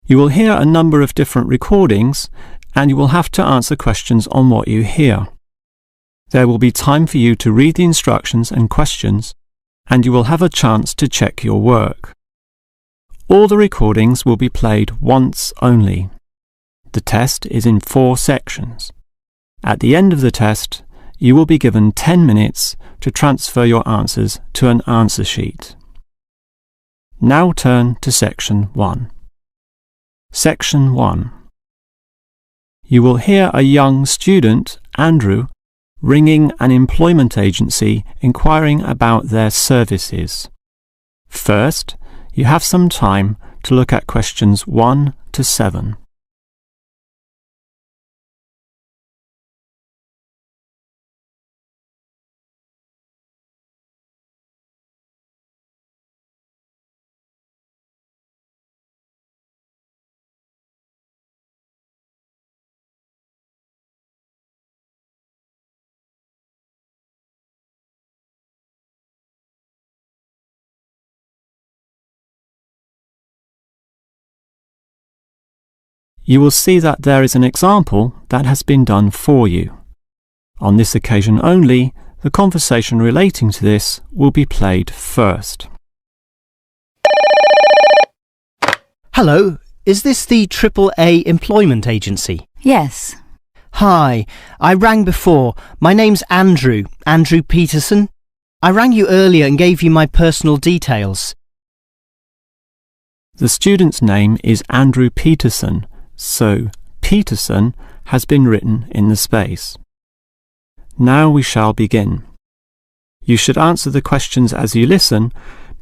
You will hear a number of different recordings, and you will have to answer questions on what you hear. There will be time for you to read the instructions and questions, and you will have a chance to check your work. All the recordings will be played once only. The test is in 4 sections. At the end of the test, you will be given 10 minutes to transfer your answers to an answer sheet. Now turn to Section 1. Section 1. You will hear a young student, Andrew, ringing an employment agency inquiring about their services. First, you have some time to look at questions 1 to 7. You will see that there is an example that has been done for you. On this occasion only, the conversation relating to this will be played first. Hello, is this the AAA employment agency? Yes. Hi, I rang before. My name's Andrew Peterson. I rang you earlier and gave you my personal details. The student's name is Andrew Peterson, so Peterson has been written in the space. Now we shall begin. You should answer the questions as you listen,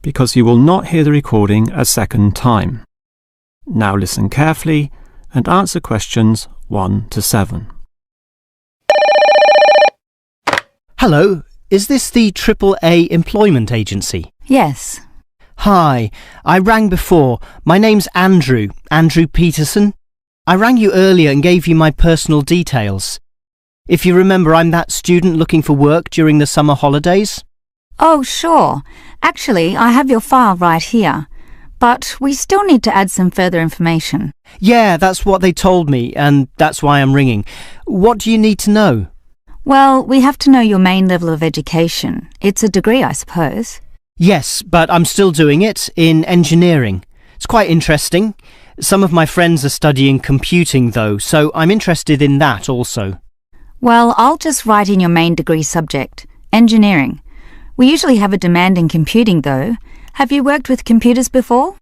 because you will not hear the recording a second time. Now listen carefully and answer questions 1 to 7. Hello, is this the AAA employment agency? Yes. Hi, I rang before. My name's Andrew Peterson. I rang you earlier and gave you my personal details. If you remember, I'm that student looking for work during the summer holidays. Oh, sure. Actually, I have your file right here. But we still need to add some further information. Yeah, that's what they told me, and that's why I'm ringing. What do you need to know? Well, we have to know your main level of education. It's a degree, I suppose. Yes, but I'm still doing it in engineering. It's quite interesting. Some of my friends are studying computing, though, so I'm interested in that also. Well, I'll just write in your main degree subject, engineering. We usually have a demand in computing, though. Have you worked with computers before?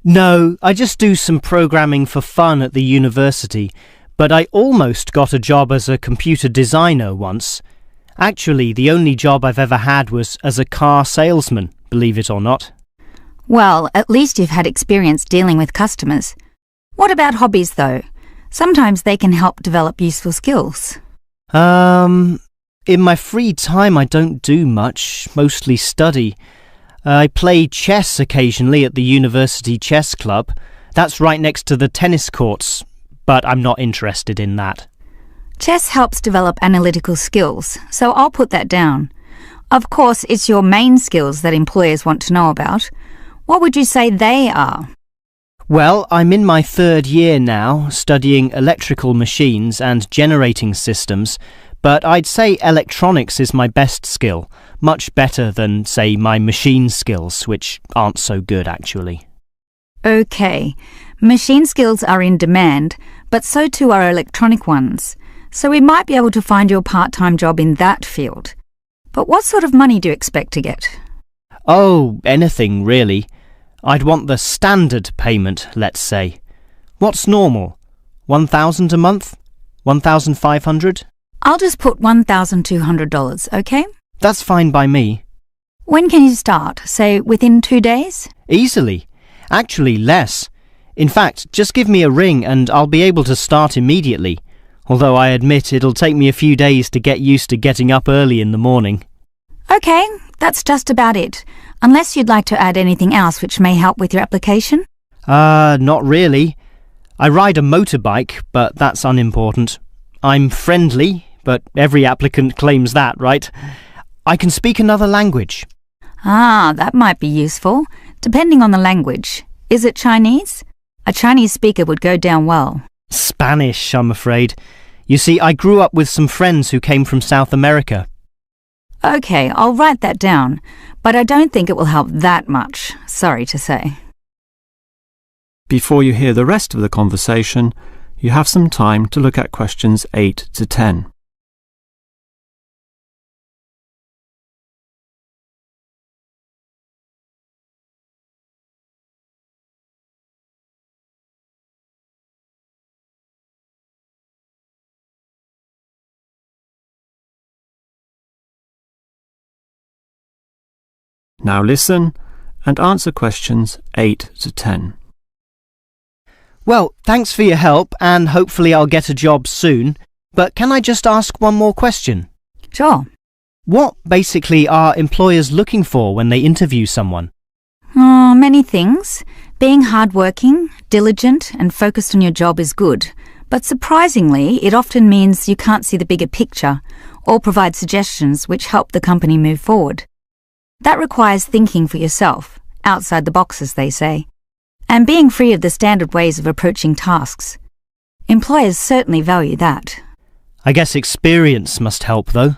No, I just do some programming for fun at the university, but I almost got a job as a computer designer once. Actually, the only job I've ever had was as a car salesman, believe it or not. Well, at least you've had experience dealing with customers. What about hobbies, though? Sometimes they can help develop useful skills. In my free time I don't do much, mostly study. I play chess occasionally at the university chess club. That's right next to the tennis courts, but I'm not interested in that. Chess helps develop analytical skills, so I'll put that down. Of course, it's your main skills that employers want to know about. What would you say they are? Well, I'm in my 3rd year now, studying electrical machines and generating systems, but I'd say electronics is my best skill, much better than, say, my machine skills, which aren't so good actually. OK, machine skills are in demand, but so too are electronic ones, so we might be able to find you a part-time job in that field. But what sort of money do you expect to get? Oh, anything really. I'd want the standard payment, let's say. What's normal? 1,000 a month? 1,500? I'll just put $1,200, OK? That's fine by me. When can you start? Say, within 2 days? Easily. Actually, less. In fact, just give me a ring and I'll be able to start immediately. Although I admit it'll take me a few days to get used to getting up early in the morning. OK, that's just about it. Unless you'd like to add anything else which may help with your application? Not really. I ride a motorbike, but that's unimportant. I'm friendly, but every applicant claims that, right? I can speak another language. Ah, that might be useful, depending on the language. Is it Chinese? A Chinese speaker would go down well. Spanish, I'm afraid. You see, I grew up with some friends who came from South America. Okay, I'll write that down, but I don't think it will help that much, sorry to say. Before you hear the rest of the conversation, you have some time to look at questions 8 to 10. Now listen and answer questions 8 to 10. Well, thanks for your help, and hopefully I'll get a job soon. But can I just ask one more question? Sure. What basically are employers looking for when they interview someone? Many things. Being hardworking, diligent, and focused on your job is good. But surprisingly, it often means you can't see the bigger picture or provide suggestions which help the company move forward. That requires thinking for yourself, outside the box, as they say, and being free of the standard ways of approaching tasks. Employers certainly value that. I guess experience must help, though.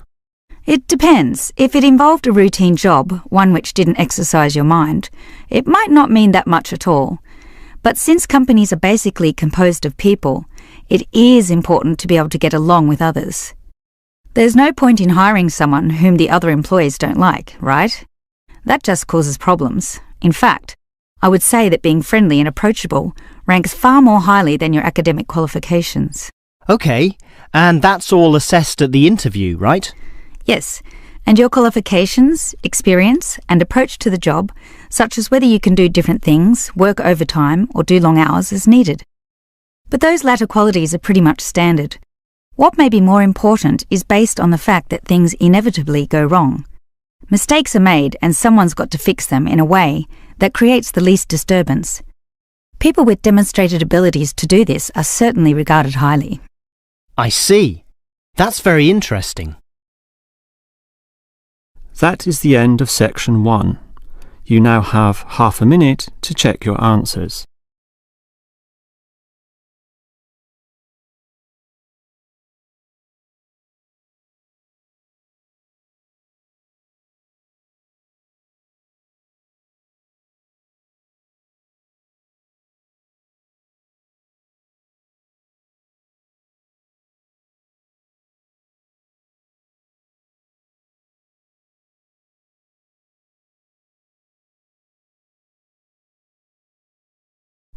It depends. If it involved a routine job, one which didn't exercise your mind, it might not mean that much at all. But since companies are basically composed of people, it is important to be able to get along with others. There's no point in hiring someone whom the other employees don't like, right? That just causes problems. In fact, I would say that being friendly and approachable ranks far more highly than your academic qualifications. Okay, and that's all assessed at the interview, right? Yes, and your qualifications, experience, and approach to the job, such as whether you can do different things, work overtime, or do long hours, is needed. But those latter qualities are pretty much standard. What may be more important is based on the fact that things inevitably go wrong. Mistakes are made and someone's got to fix them in a way that creates the least disturbance. People with demonstrated abilities to do this are certainly regarded highly. I see. That's very interesting. That is the end of section 1. You now have half a minute to check your answers.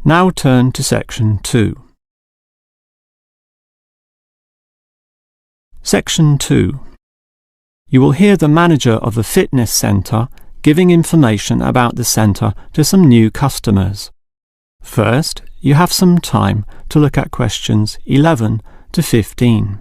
Now turn to section 2. Section 2. You will hear the manager of the fitness centre giving information about the centre to some new customers. First, you have some time to look at questions 11 to 15.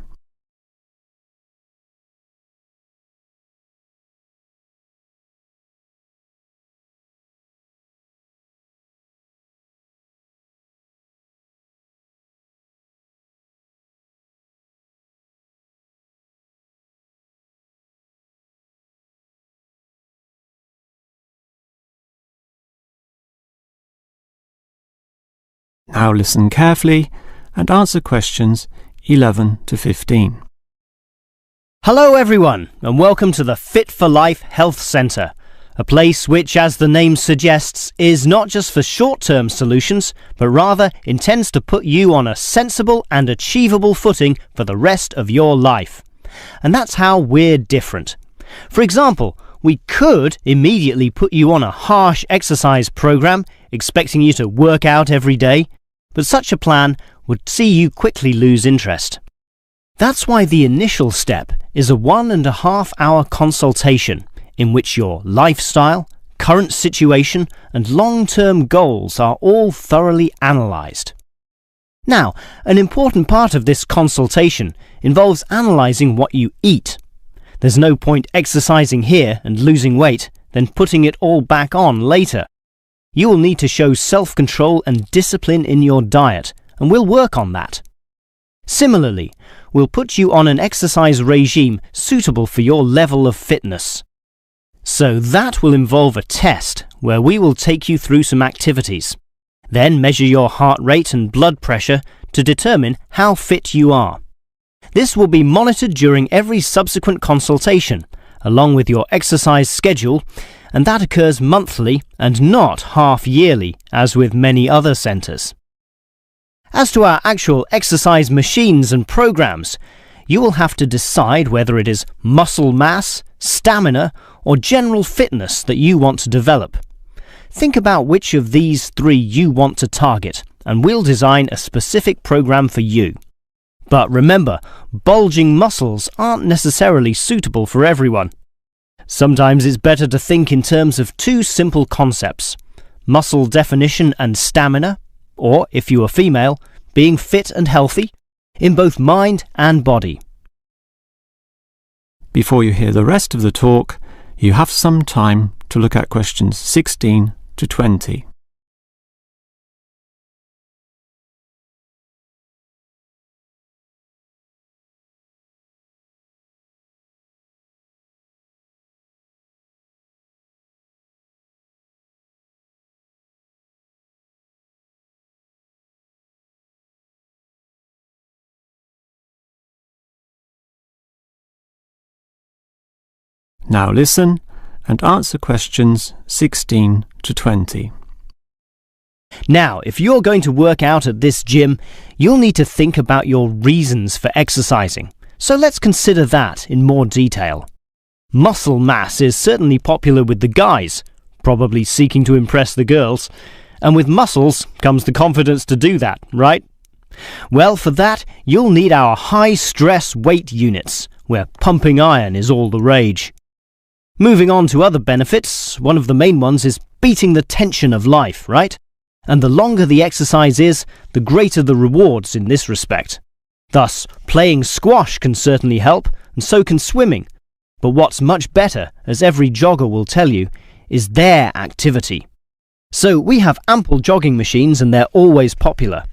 Now listen carefully and answer questions 11 to 15. Hello everyone, and welcome to the Fit for Life Health Centre, a place which, as the name suggests, is not just for short-term solutions, but rather intends to put you on a sensible and achievable footing for the rest of your life. And that's how we're different. For example, we could immediately put you on a harsh exercise program, expecting you to work out every day, but such a plan would see you quickly lose interest. That's why the initial step is a 1.5 hour consultation in which your lifestyle, current situation, and long-term goals are all thoroughly analysed. Now, an important part of this consultation involves analysing what you eat. There's no point exercising here and losing weight, then putting it all back on later. You will need to show self-control and discipline in your diet, and we'll work on that. Similarly, we'll put you on an exercise regime suitable for your level of fitness. So that will involve a test where we will take you through some activities. Then measure your heart rate and blood pressure to determine how fit you are. This will be monitored during every subsequent consultation, along with your exercise schedule, and that occurs monthly and not half-yearly, as with many other centres. As to our actual exercise machines and programs, you will have to decide whether it is muscle mass, stamina, or general fitness that you want to develop. Think about which of these three you want to target, and we'll design a specific program for you. But remember, bulging muscles aren't necessarily suitable for everyone. Sometimes it's better to think in terms of two simple concepts: muscle definition and stamina, or, if you are female, being fit and healthy, in both mind and body. Before you hear the rest of the talk, you have some time to look at questions 16 to 20. Now listen and answer questions 16 to 20. Now, if you're going to work out at this gym, you'll need to think about your reasons for exercising. So let's consider that in more detail. Muscle mass is certainly popular with the guys, probably seeking to impress the girls. And with muscles comes the confidence to do that, right? Well, for that, you'll need our high-stress weight units, where pumping iron is all the rage. Moving on to other benefits, one of the main ones is beating the tension of life, right? And the longer the exercise is, the greater the rewards in this respect. Thus, playing squash can certainly help, and so can swimming. But what's much better, as every jogger will tell you, is their activity. So we have ample jogging machines and they're always popular.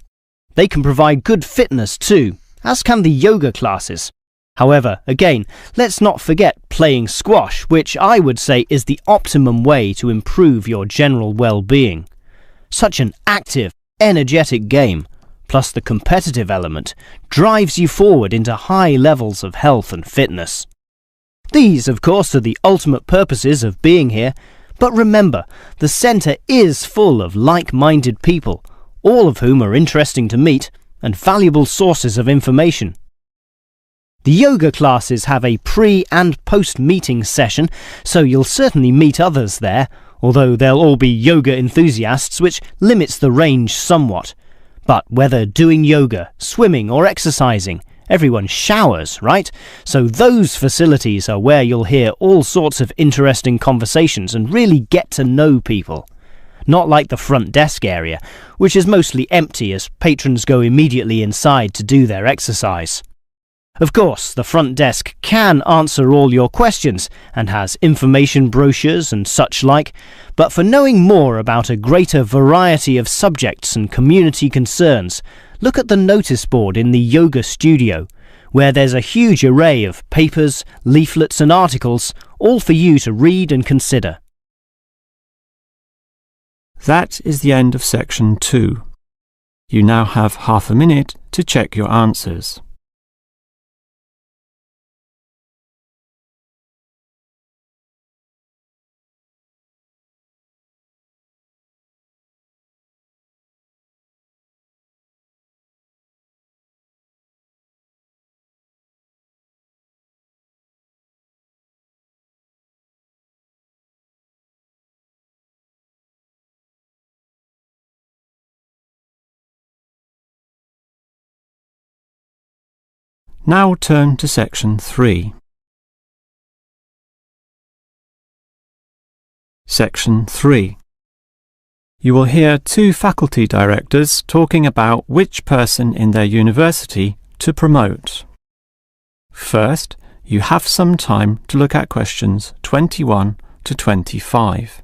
They can provide good fitness too, as can the yoga classes. However, again, let's not forget playing squash, which I would say is the optimum way to improve your general well-being. Such an active, energetic game, plus the competitive element, drives you forward into high levels of health and fitness. These, of course, are the ultimate purposes of being here, but remember, the centre is full of like-minded people, all of whom are interesting to meet and valuable sources of information. The yoga classes have a pre- and post-meeting session, so you'll certainly meet others there, although they'll all be yoga enthusiasts, which limits the range somewhat. But whether doing yoga, swimming or exercising, everyone showers, right? So those facilities are where you'll hear all sorts of interesting conversations and really get to know people. Not like the front desk area, which is mostly empty as patrons go immediately inside to do their exercise. Of course, the front desk can answer all your questions and has information brochures and such like, but for knowing more about a greater variety of subjects and community concerns, look at the notice board in the yoga studio, where there's a huge array of papers, leaflets and articles, all for you to read and consider. That is the end of section 2. You now have half a minute to check your answers. Now turn to section 3. Section 3. You will hear two faculty directors talking about which person in their university to promote. First, you have some time to look at questions 21 to 25.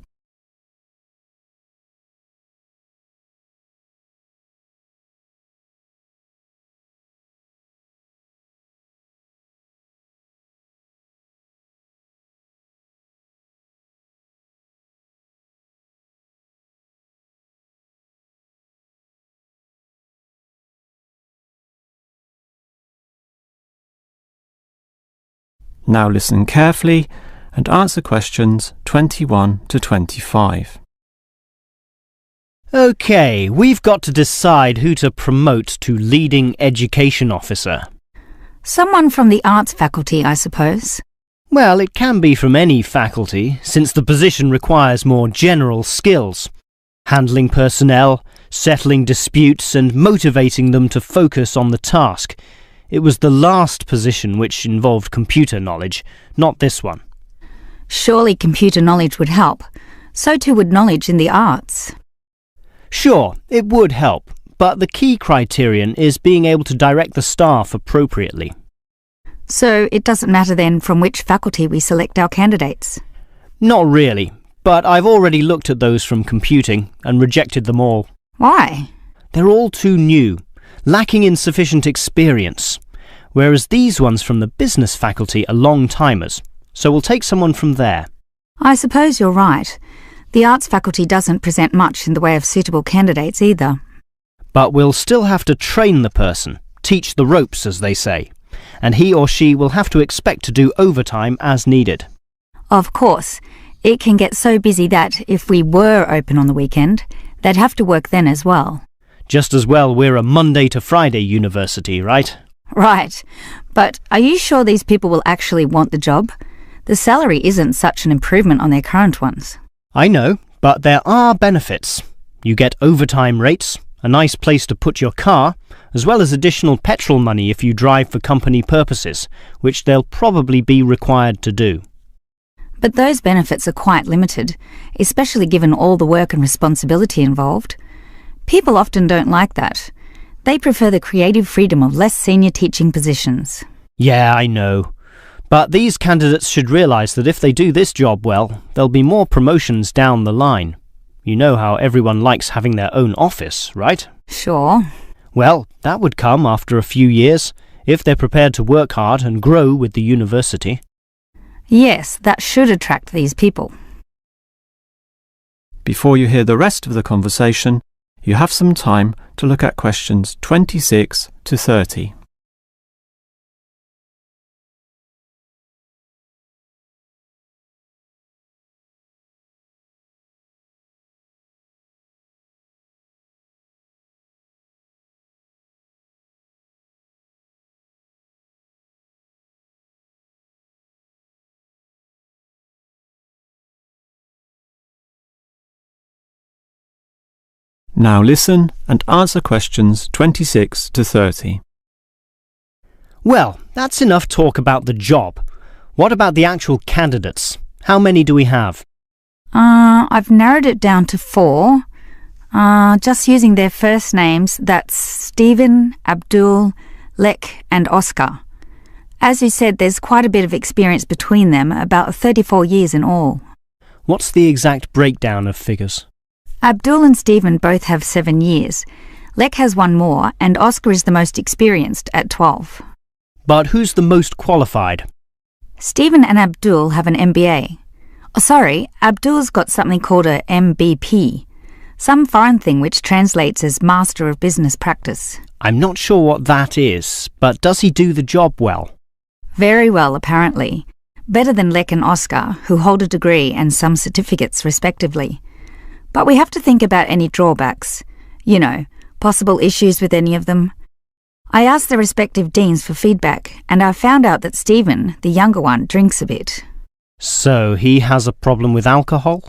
Now listen carefully and answer questions 21 to 25. OK, we've got to decide who to promote to leading education officer. Someone from the arts faculty, I suppose. Well, it can be from any faculty, since the position requires more general skills. Handling personnel, settling disputes and motivating them to focus on the task. It was the last position which involved computer knowledge, not this one. Surely computer knowledge would help. So too would knowledge in the arts. Sure, it would help, but the key criterion is being able to direct the staff appropriately. So it doesn't matter then from which faculty we select our candidates? Not really, but I've already looked at those from computing and rejected them all. Why? They're all too new, lacking in sufficient experience, whereas these ones from the business faculty are long-timers, so we'll take someone from there. I suppose you're right. The arts faculty doesn't present much in the way of suitable candidates either. But we'll still have to train the person, teach the ropes, as they say, and he or she will have to expect to do overtime as needed. Of course, it can get so busy that if we were open on the weekend, they'd have to work then as well. Just as well we're a Monday to Friday university, right? Right. But are you sure these people will actually want the job? The salary isn't such an improvement on their current ones. I know, but there are benefits. You get overtime rates, a nice place to put your car, as well as additional petrol money if you drive for company purposes, which they'll probably be required to do. But those benefits are quite limited, especially given all the work and responsibility involved. People often don't like that. They prefer the creative freedom of less senior teaching positions. Yeah, I know. But these candidates should realise that if they do this job well, there'll be more promotions down the line. You know how everyone likes having their own office, right? Sure. Well, that would come after a few years, if they're prepared to work hard and grow with the university. Yes, that should attract these people. Before you hear the rest of the conversation, you have some time to look at questions 26 to 30. Now listen and answer questions 26 to 30. Well, that's enough talk about the job. What about the actual candidates? How many do we have? I've narrowed it down to 4. Just using their first names, that's Stephen, Abdul, Lek and Oscar. As you said, there's quite a bit of experience between them, about 34 years in all. What's the exact breakdown of figures? Abdul and Stephen both have 7 years. Lek has 1 more, and Oscar is the most experienced at 12. But who's the most qualified? Stephen and Abdul have an MBA. Oh, sorry, Abdul's got something called a MBP, some foreign thing which translates as Master of Business Practice. I'm not sure what that is, but does he do the job well? Very well, apparently. Better than Lek and Oscar, who hold a degree and some certificates respectively. But we have to think about any drawbacks. You know, possible issues with any of them. I asked the respective deans for feedback, and I found out that Stephen, the younger one, drinks a bit. So he has a problem with alcohol?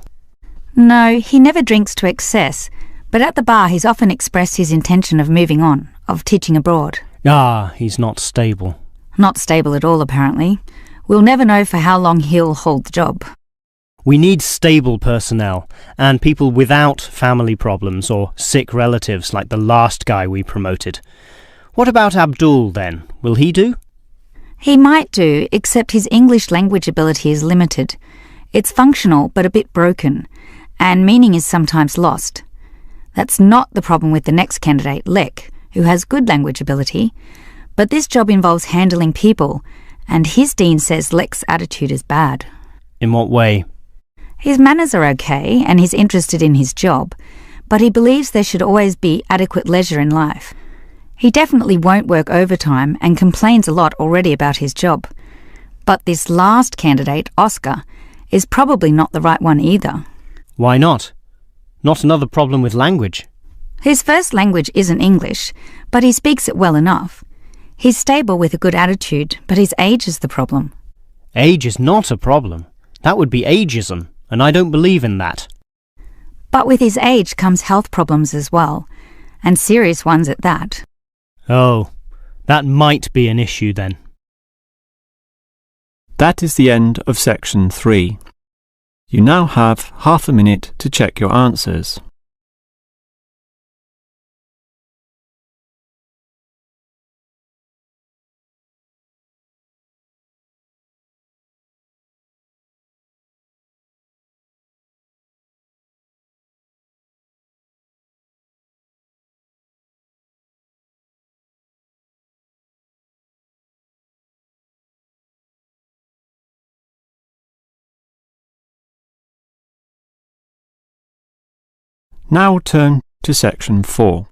No, he never drinks to excess, but at the bar he's often expressed his intention of moving on, of teaching abroad. Ah, he's not stable. Not stable at all, apparently. We'll never know for how long he'll hold the job. We need stable personnel, and people without family problems or sick relatives like the last guy we promoted. What about Abdul then? Will he do? He might do, except his English language ability is limited. It's functional but a bit broken, and meaning is sometimes lost. That's not the problem with the next candidate, Lek, who has good language ability, but this job involves handling people, and his dean says Lek's attitude is bad. In what way? His manners are okay, and he's interested in his job, but he believes there should always be adequate leisure in life. He definitely won't work overtime and complains a lot already about his job. But this last candidate, Oscar, is probably not the right one either. Why not? Not another problem with language. His first language isn't English, but he speaks it well enough. He's stable with a good attitude, but his age is the problem. Age is not a problem. That would be ageism, and I don't believe in that. But with his age comes health problems as well, and serious ones at that. Oh, that might be an issue then. That is the end of section 3. You now have half a minute to check your answers. Now turn to section 4.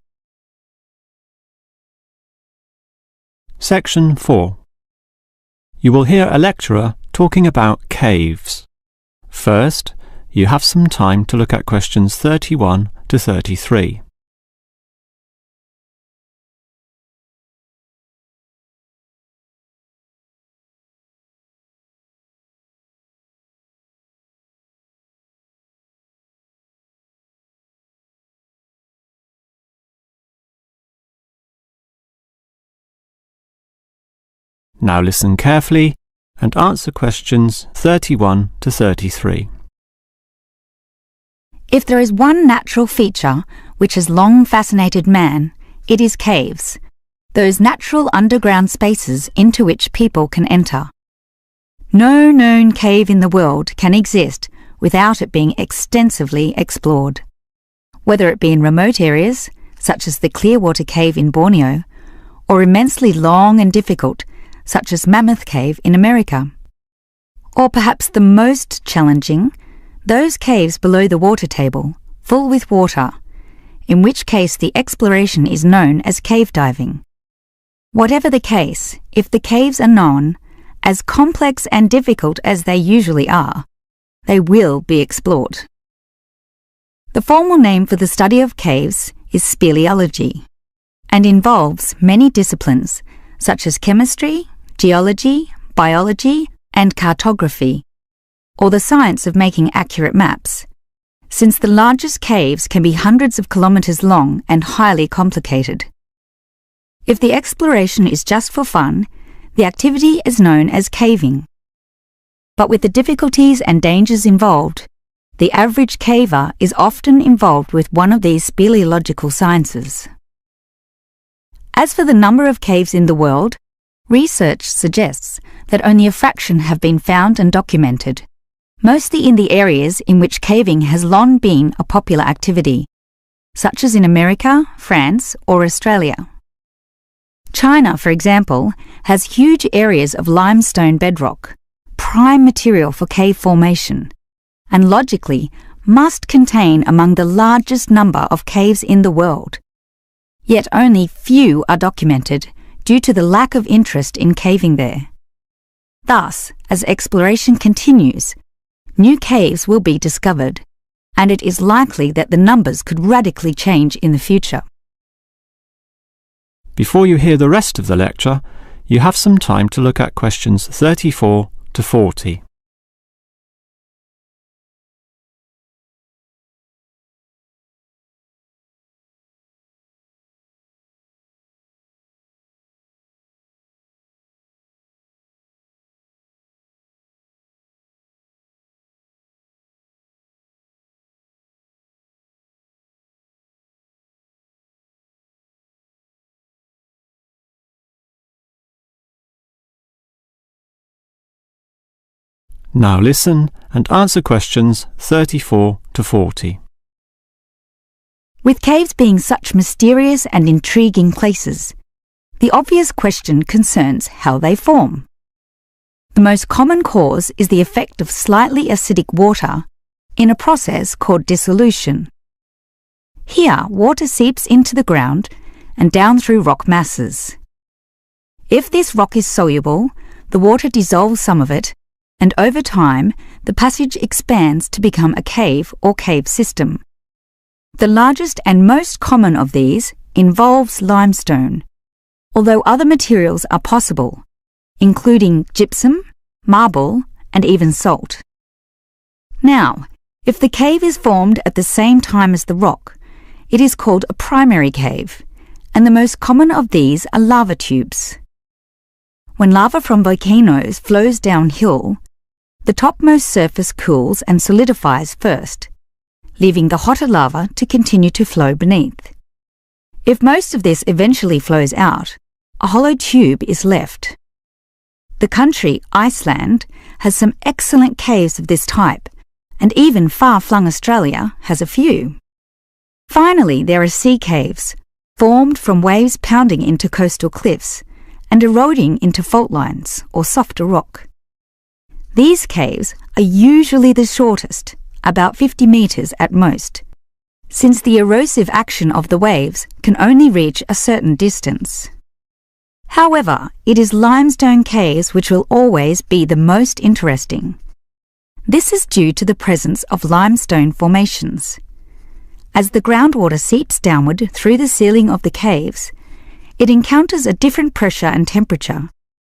Section 4. You will hear a lecturer talking about caves. First, you have some time to look at questions 31 to 33. Now listen carefully and answer questions 31 to 33. If there is one natural feature which has long fascinated man, it is caves, those natural underground spaces into which people can enter. No known cave in the world can exist without it being extensively explored. Whether it be in remote areas, such as the Clearwater Cave in Borneo, or immensely long and difficult, such as Mammoth Cave in America. Or perhaps the most challenging, those caves below the water table, full with water, in which case the exploration is known as cave diving. Whatever the case, if the caves are known, as complex and difficult as they usually are, they will be explored. The formal name for the study of caves is speleology, and involves many disciplines such as chemistry, geology, biology, and cartography, or the science of making accurate maps, since the largest caves can be hundreds of kilometres long and highly complicated. If the exploration is just for fun, the activity is known as caving. But with the difficulties and dangers involved, the average caver is often involved with one of these speleological sciences. As for the number of caves in the world, research suggests that only a fraction have been found and documented, mostly in the areas in which caving has long been a popular activity, such as in America, France, or Australia. China, for example, has huge areas of limestone bedrock, prime material for cave formation, and logically must contain among the largest number of caves in the world. Yet only few are documented due to the lack of interest in caving there. Thus, as exploration continues, new caves will be discovered, and it is likely that the numbers could radically change in the future. Before you hear the rest of the lecture, you have some time to look at questions 34 to 40. Now listen and answer questions 34 to 40. With caves being such mysterious and intriguing places, the obvious question concerns how they form. The most common cause is the effect of slightly acidic water in a process called dissolution. Here, water seeps into the ground and down through rock masses. If this rock is soluble, the water dissolves some of it, and over time, the passage expands to become a cave or cave system. The largest and most common of these involves limestone, although other materials are possible, including gypsum, marble, and even salt. Now, if the cave is formed at the same time as the rock, it is called a primary cave, and the most common of these are lava tubes. When lava from volcanoes flows downhill, the topmost surface cools and solidifies first, leaving the hotter lava to continue to flow beneath. If most of this eventually flows out, a hollow tube is left. The country, Iceland, has some excellent caves of this type, and even far-flung Australia has a few. Finally, there are sea caves, formed from waves pounding into coastal cliffs and eroding into fault lines or softer rock. These caves are usually the shortest, about 50 metres at most, since the erosive action of the waves can only reach a certain distance. However, it is limestone caves which will always be the most interesting. This is due to the presence of limestone formations. As the groundwater seeps downward through the ceiling of the caves, it encounters a different pressure and temperature,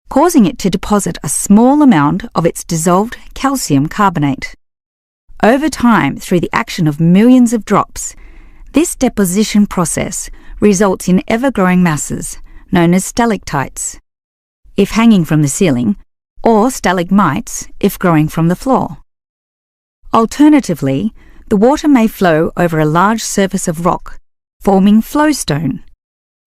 causing it to deposit a small amount of its dissolved calcium carbonate. Over time, through the action of millions of drops, this deposition process results in ever-growing masses, known as stalactites, if hanging from the ceiling, or stalagmites, if growing from the floor. Alternatively, the water may flow over a large surface of rock, forming flowstone,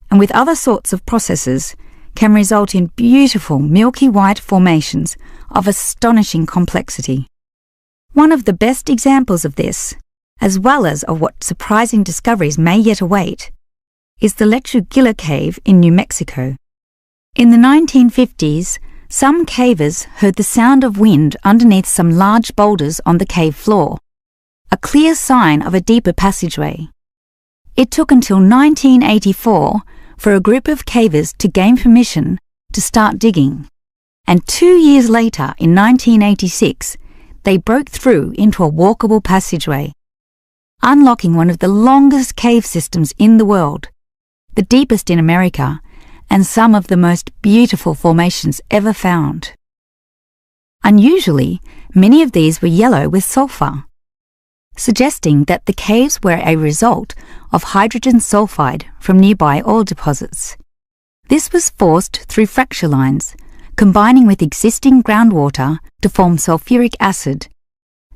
and with other sorts of processes, can result in beautiful milky white formations of astonishing complexity. One of the best examples of this, as well as of what surprising discoveries may yet await, is the Lechu Gila Cave in New Mexico. In the 1950s, some cavers heard the sound of wind underneath some large boulders on the cave floor, a clear sign of a deeper passageway. It took until 1984 for a group of cavers to gain permission to start digging, and 2 years later, in 1986, they broke through into a walkable passageway, unlocking one of the longest cave systems in the world, the deepest in America, and some of the most beautiful formations ever found. Unusually, many of these were yellow with sulfur, suggesting that the caves were a result of hydrogen sulfide from nearby oil deposits. This was forced through fracture lines, combining with existing groundwater to form sulfuric acid,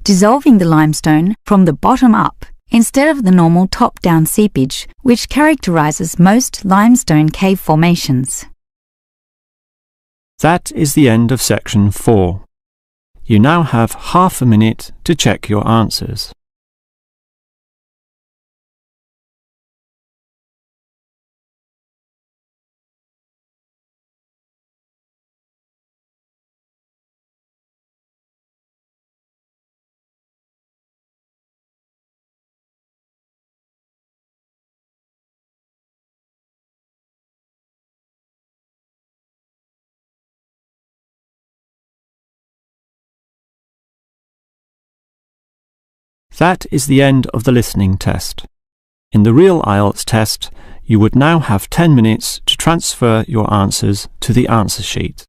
dissolving the limestone from the bottom up instead of the normal top-down seepage which characterizes most limestone cave formations. That is the end of section 4. You now have half a minute to check your answers. That is the end of the listening test. In the real Ielts test, you would now have 10 minutes to transfer your answers to the answer sheet.